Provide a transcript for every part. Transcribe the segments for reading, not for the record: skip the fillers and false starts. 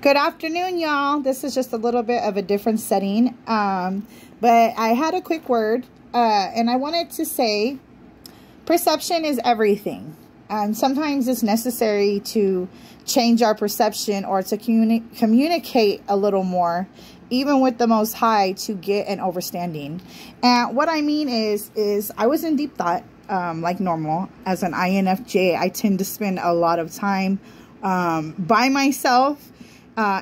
Good afternoon, y'all. This is just a little bit of a different setting, but I had a quick word, and I wanted to say perception is everything. And sometimes it's necessary to change our perception or to communicate a little more, even with the Most High, to get an understanding. And what I mean is I was in deep thought, like normal. As an INFJ, I tend to spend a lot of time by myself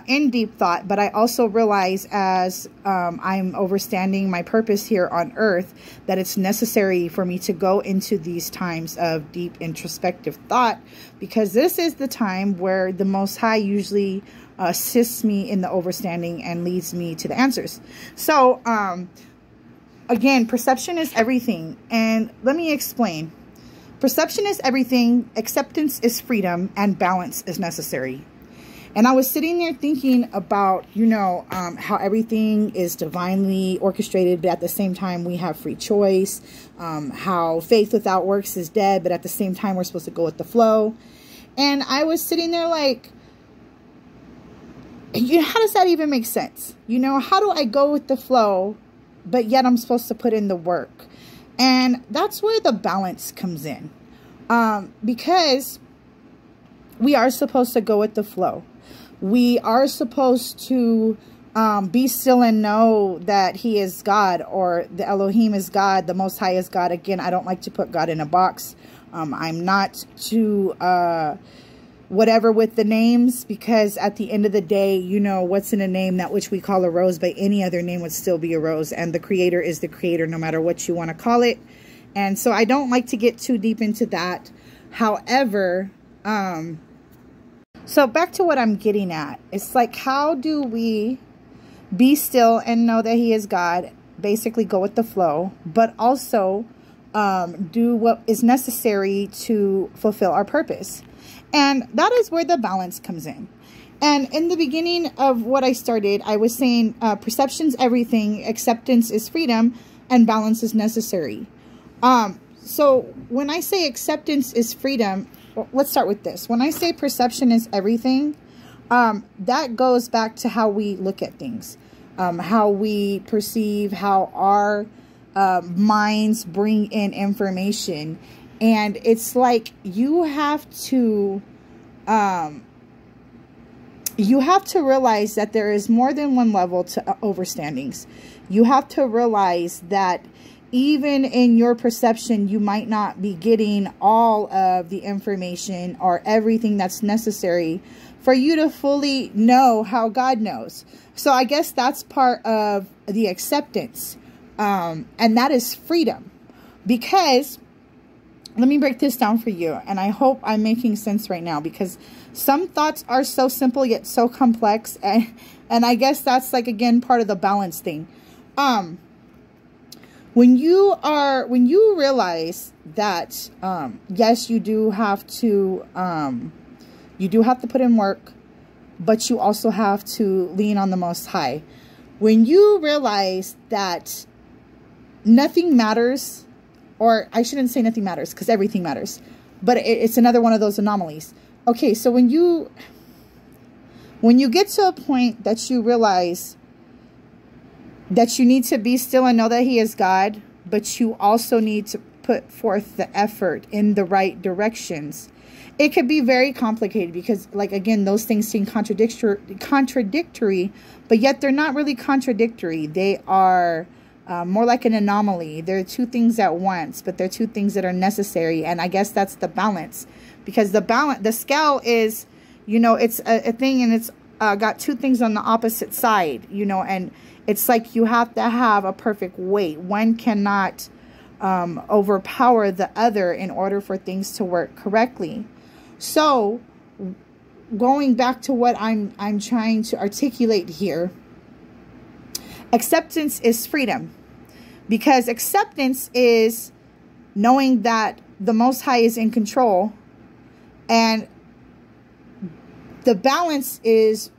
in deep thought, but I also realize as I'm understanding my purpose here on earth, that it's necessary for me to go into these times of deep introspective thought, because this is the time where the Most High usually assists me in the understanding and leads me to the answers. So again, perception is everything. And let me explain. Perception is everything, acceptance is freedom, and balance is necessary. And I was sitting there thinking about, how everything is divinely orchestrated, but at the same time we have free choice. How faith without works is dead, but at the same time we're supposed to go with the flow. And I was sitting there like, how does that even make sense? How do I go with the flow, but yet I'm supposed to put in the work? And that's where the balance comes in. Because we are supposed to go with the flow. We are supposed to be still and know that He is God, or the Elohim is God, the Most High is God. Again, I don't like to put God in a box. I'm not too whatever with the names, because at the end of the day, what's in a name? That which we call a rose, by any other name would still be a rose. And the Creator is the Creator, no matter what you want to call it. And so I don't like to get too deep into that. However, so back to what I'm getting at. It's like, how do we be still and know that He is God? Basically go with the flow, but also do what is necessary to fulfill our purpose. And that is where the balance comes in. And in the beginning of what I started, I was saying perception's everything, acceptance is freedom, and balance is necessary. So when I say acceptance is freedom, let's start with this. When I say perception is everything, that goes back to how we look at things, how we perceive, how our minds bring in information. And it's like you have to realize that there is more than one level to understandings. You have to realize that even in your perception, you might not be getting all of the information or everything that's necessary for you to fully know how God knows. So I guess that's part of the acceptance. And that is freedom. Because, let me break this down for you. And I hope I'm making sense right now, because some thoughts are so simple yet so complex. And I guess that's like, again, part of the balance thing. When you realize that, yes, you do have to put in work, but you also have to lean on the Most High. When you realize that nothing matters, or I shouldn't say nothing matters, because everything matters, but it's another one of those anomalies. Okay, so when you get to a point that you realize that you need to be still and know that He is God, but you also need to put forth the effort in the right directions. It could be very complicated because, like, again, those things seem contradictory, but yet they're not really contradictory. They are more like an anomaly. They're two things at once, but they're two things that are necessary. And I guess that's the balance, because the scale is, it's a thing, and it's got two things on the opposite side, and it's like you have to have a perfect weight. One cannot overpower the other in order for things to work correctly. So going back to what I'm trying to articulate here, acceptance is freedom, because acceptance is knowing that the Most High is in control, and the balance is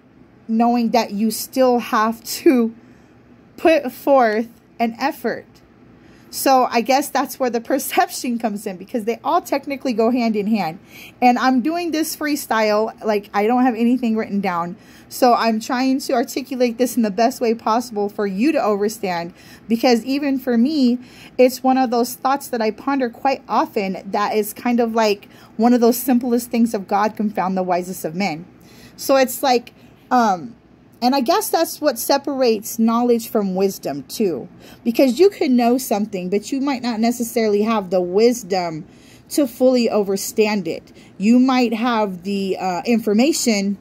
knowing that you still have to put forth an effort. So I guess that's where the perception comes in, because they all technically go hand in hand. And I'm doing this freestyle, like I don't have anything written down. So I'm trying to articulate this in the best way possible for you to understand, because even for me, it's one of those thoughts that I ponder quite often, that is kind of like one of those simplest things of God confound the wisest of men. So it's like, and I guess that's what separates knowledge from wisdom too, because you could know something, but you might not necessarily have the wisdom to fully understand it. You might have the information,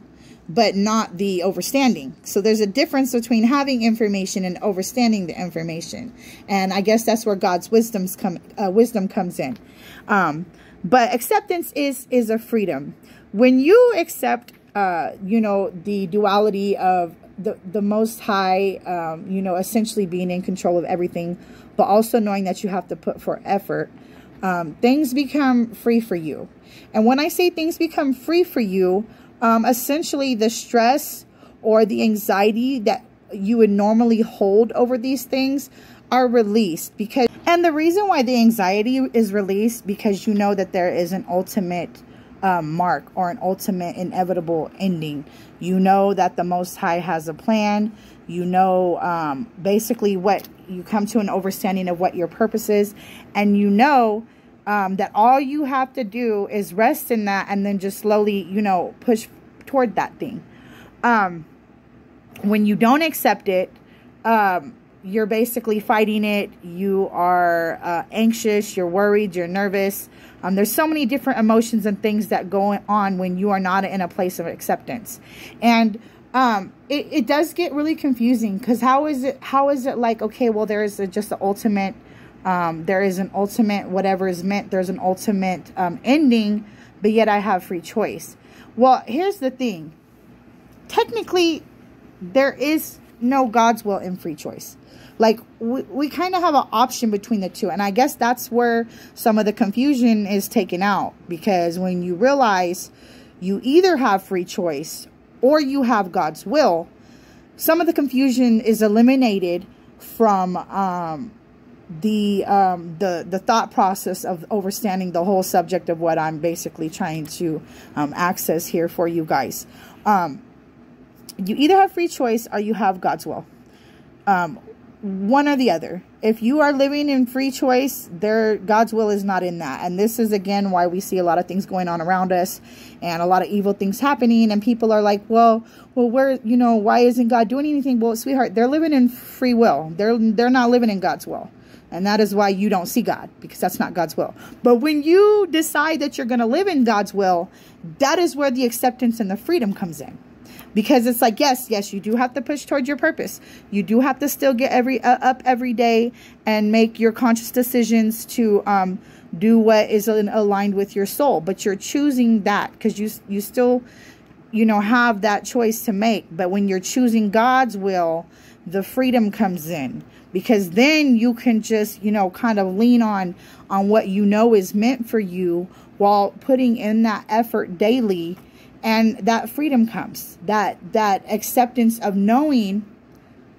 but not the understanding. So there's a difference between having information and understanding the information. And I guess that's where God's wisdom comes in. But acceptance is a freedom. When you accept, you know, the duality of the Most High, you know, essentially being in control of everything, but also knowing that you have to put forth effort, things become free for you. And when I say things become free for you, essentially the stress or the anxiety that you would normally hold over these things are released. And the reason why the anxiety is released, because you know that there is an ultimate mark or an ultimate inevitable ending. You know that the Most High has a plan. You know basically what you come to an understanding of what your purpose is. And you know that all you have to do is rest in that, and then just slowly, you know, push toward that thing. When you don't accept it, you're basically fighting it. You are anxious, you're worried, you're nervous. There's so many different emotions and things that go on when you are not in a place of acceptance. And it does get really confusing, because how is it like, okay, well, there is just the ultimate, there is an ultimate, whatever is meant, there's an ultimate ending, but yet I have free choice. Well, here's the thing. Technically, there is no God's will in free choice. Like, we kind of have an option between the two. And I guess that's where some of the confusion is taken out. Because when you realize you either have free choice or you have God's will, some of the confusion is eliminated from the thought process of understanding the whole subject of what I'm basically trying to access here for you guys. You either have free choice or you have God's will. One or the other. If you are living in free choice, God's will is not in that. And this is, again, why we see a lot of things going on around us and a lot of evil things happening. And people are like, well, where, you know, why isn't God doing anything? Well, sweetheart, they're living in free will. They're not living in God's will. And that is why you don't see God, because that's not God's will. But when you decide that you're going to live in God's will, that is where the acceptance and the freedom comes in. Because it's like, yes, you do have to push towards your purpose. You do have to still get up every day and make your conscious decisions to do what is aligned with your soul. But you're choosing that because you still, you know, have that choice to make. But when you're choosing God's will, the freedom comes in. Because then you can just, you know, kind of lean on what you know is meant for you while putting in that effort daily. And that freedom comes, that acceptance of knowing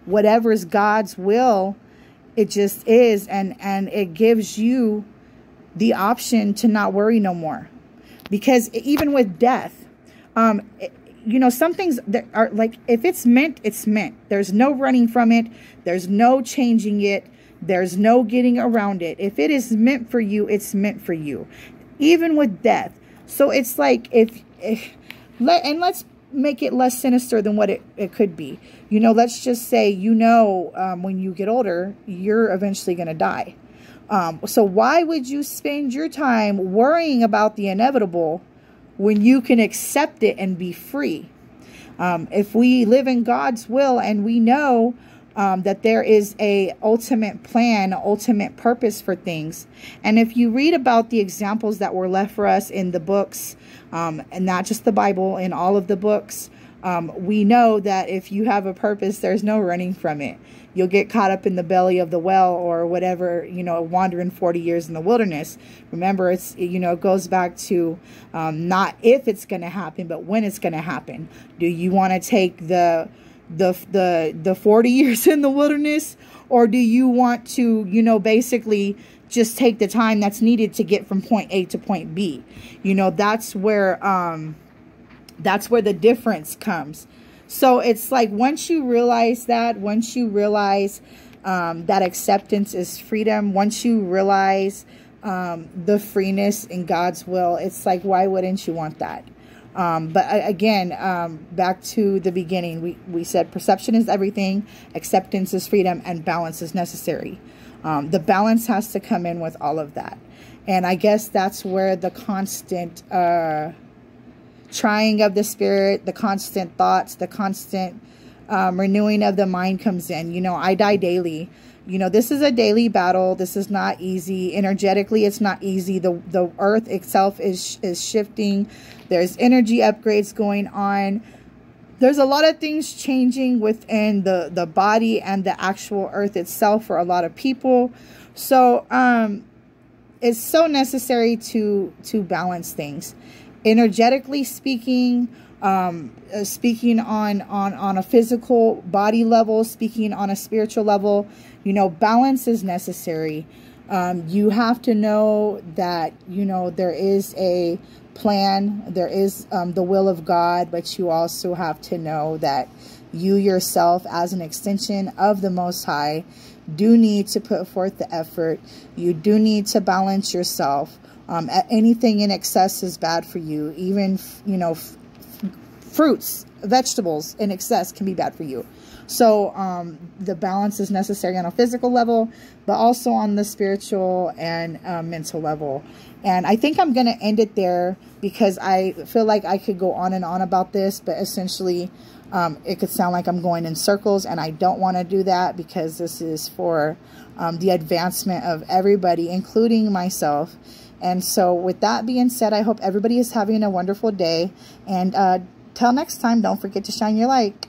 whatever is God's will, it just is. And it gives you the option to not worry no more. Because even with death, you know, some things that are like, if it's meant, it's meant. There's no running from it. There's no changing it. There's no getting around it. If it is meant for you, it's meant for you. Even with death. So it's like, and let's make it less sinister than what it could be. You know, let's just say, you know, when you get older, you're eventually going to die. So why would you spend your time worrying about the inevitable when you can accept it and be free? If we live in God's will and we know that there is a ultimate plan, ultimate purpose for things. And if you read about the examples that were left for us in the books, and not just the Bible, in all of the books, we know that if you have a purpose, there's no running from it. You'll get caught up in the belly of the well or whatever, you know, wandering 40 years in the wilderness. Remember, it's, you know, it goes back to not if it's going to happen, but when it's going to happen. Do you want to take the the 40 years in the wilderness, or do you want to, you know, basically just take the time that's needed to get from point A to point B? You know, that's where the difference comes. So it's like, once you realize that, once you realize that acceptance is freedom, once you realize the freeness in God's will, it's like, why wouldn't you want that? But again, back to the beginning, we said perception is everything, acceptance is freedom, and balance is necessary. The balance has to come in with all of that. And I guess that's where the constant trying of the spirit, the constant thoughts, the constant renewing of the mind comes in. You know, I die daily. You know, this is a daily battle. This is not easy. Energetically, it's not easy. The earth itself is shifting. There's energy upgrades going on. There's a lot of things changing within the body and the actual earth itself for a lot of people. So it's so necessary to balance things. Energetically speaking, speaking on a physical body level, speaking on a spiritual level, you know, balance is necessary. You have to know that, you know, there is a plan, there is the will of God, but you also have to know that you yourself, as an extension of the Most High, do need to put forth the effort. You do need to balance yourself. Anything in excess is bad for you. Even, you know, fruits, vegetables in excess can be bad for you. So the balance is necessary on a physical level, but also on the spiritual and mental level. And I think I'm going to end it there, because I feel like I could go on and on about this, but essentially it could sound like I'm going in circles, and I don't want to do that, because this is for the advancement of everybody, including myself. And so with that being said, I hope everybody is having a wonderful day. And till next time, don't forget to shine your light.